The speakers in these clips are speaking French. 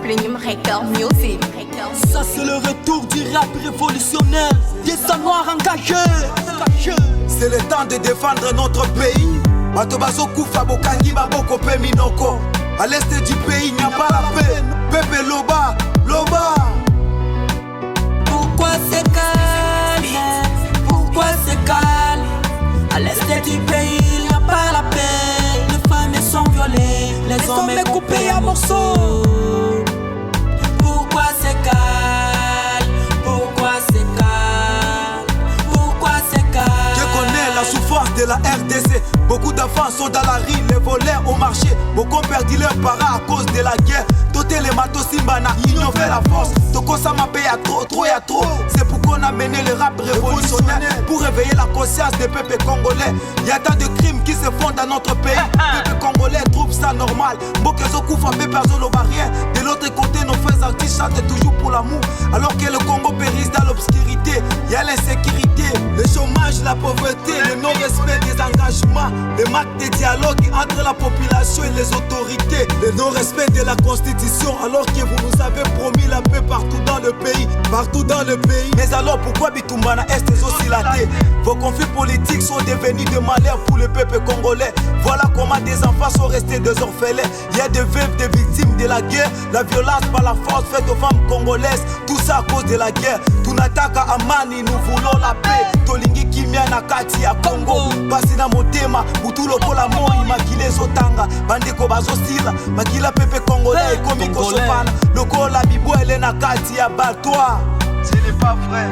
Platinum Record Music. Ça c'est le retour du rap révolutionnaire, des sangs noirs engagés. C'est le temps de défendre notre pays. Bato bazokufa bokangi baboko pe minoko. À l'est du pays il n'y a pas la paix. Pepe Loba, Loba. Pourquoi c'est calme? Pourquoi c'est calme? À l'est du pays il n'y a pas la paix. Les femmes sont violées, les hommes sont coupés à morceaux. Pourquoi c'est calme? Pourquoi c'est calme? Pourquoi c'est calme? Je connais la souffrance de la RDC. Beaucoup d'enfants sont dans la rue, les voleurs au marché. Beaucoup ont perdu leurs parents à cause de la guerre. Toté les matos Simbana, union fait la force. Toko Sama paye à trop, y'a trop. C'est pourquoi on a mené le rap révolutionnaire pour réveiller la conscience des peuples congolais. Y'a tant de crimes qui se font dans notre pays. Les peuples congolais trouvent ça normal. Mbokezo Koufa, personne ne va rien. De l'autre côté, nos frères artistes chantent toujours pour l'amour. Alors que le Congo périsse dans l'obscurité. Y'a l'insécurité, le chômage, la pauvreté, le non-respect des engagements. Le manque de dialogue entre la population et les autorités. Le non-respect de la constitution alors que vous nous avez promis la paix partout dans le pays. Partout dans le pays. Mais alors pourquoi Bitumbana est aussi laté? Vos conflits politiques sont devenus de malheur pour le peuple congolais. Voilà comment des enfants sont restés des orphelins. Il y a des veuves, des victimes de la guerre. La violence par la force faite aux femmes congolaises. Tout ça à cause de la guerre. Tunataka amani, nous voulons la paix. Tolingi kimia na kati ya Congo. Basina motema, butu lokola moi makile zotanga. Bandeko bazosila, makila pepe congolais komi kosopana. Lokola bibo ele na kati ya batoa. Ce n'est pas vrai.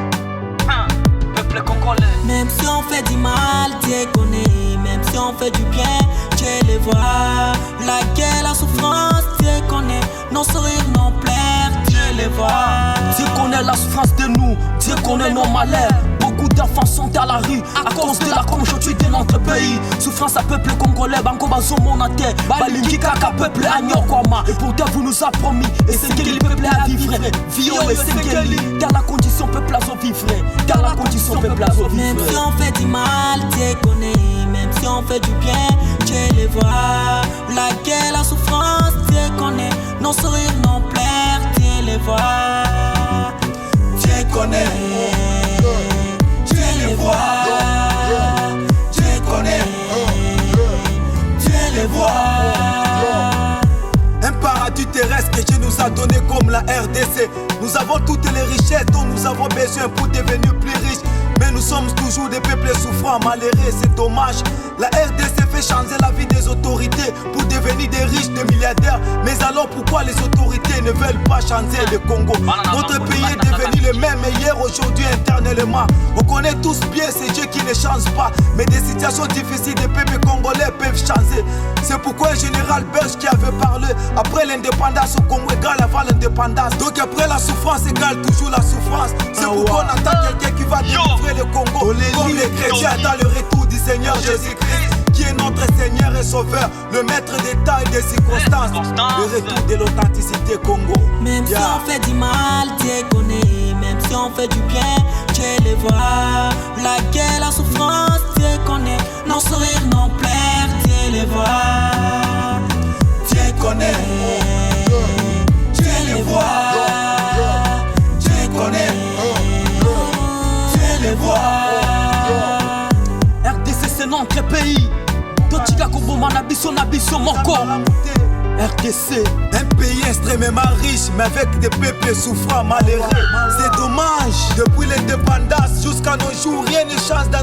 Peuple congolais. Même si on fait du mal, Dieu connaît. Même si on fait du bien, Dieu les voit. La guerre, la souffrance, Dieu connaît. Nos sourires, nos pleurs, Dieu les voit. Dieu connaît la souffrance de nous, Dieu connaît nos malheurs. Beaucoup d'enfants sont à la rue à cause de la conjoncture de notre pays. Souffrance à peuple congolais, banko bazo monate. Balingi kaka peuple agnokwama. Et pourtant vous nous a promis, et c'est que le peuple a vivre. Vio et Sengeli, dans la condition peuple a vivre. Dans la condition peuple a vivre. Même si on fait du mal, Dieu connaît. Même si on fait du bien, Dieu les voit. La guerre, la souffrance, Dieu connaît. Nos sourires, nos pleurs, Dieu les voit. Dieu connaît. Dieu les voit. Dieu connaît. Dieu les voit. Un paradis terrestre que Dieu nous a donné comme la RDC. Nous avons toutes les richesses dont nous avons besoin pour devenir plus riches. Mais nous sommes toujours des peuples souffrants, malheureux, c'est dommage. La RDC fait changer la vie des autorités pour devenir des riches, des milliardaires. Mais alors pourquoi les autorités ne veulent pas changer le Congo? Notre pays est devenu le même meilleur aujourd'hui internellement. On connaît tous bien ces dieux qui ne changent pas. Mais des situations difficiles des peuples congolais peuvent changer. C'est pourquoi un général belge qui avait parlé après l'indépendance au Congo égale avant l'indépendance. Donc après la souffrance égale toujours la souffrance. C'est pourquoi on attend quelqu'un qui va délivrer le Congo comme les chrétiens dans le retour du Seigneur Jésus-Christ, qui est notre Seigneur et Sauveur, le maître des temps et des circonstances, le retour de l'authenticité Congo. Même si on fait du mal, Dieu connaît. Même si on fait du bien, Dieu les voit. La guerre, la souffrance, Dieu connaît. Nos sourires, nos pleurs, Dieu les voit. Dieu connaît. Dieu les voit. Dieu connaît. Dieu les voit. RDC c'est notre pays. Totika Koboma Nabiso Nabiso Moko. RDC, un pays extrêmement riche, mais avec des peuples souffrants, malheureux. C'est dommage, depuis l'indépendance jusqu'à nos jours, rien ne change dans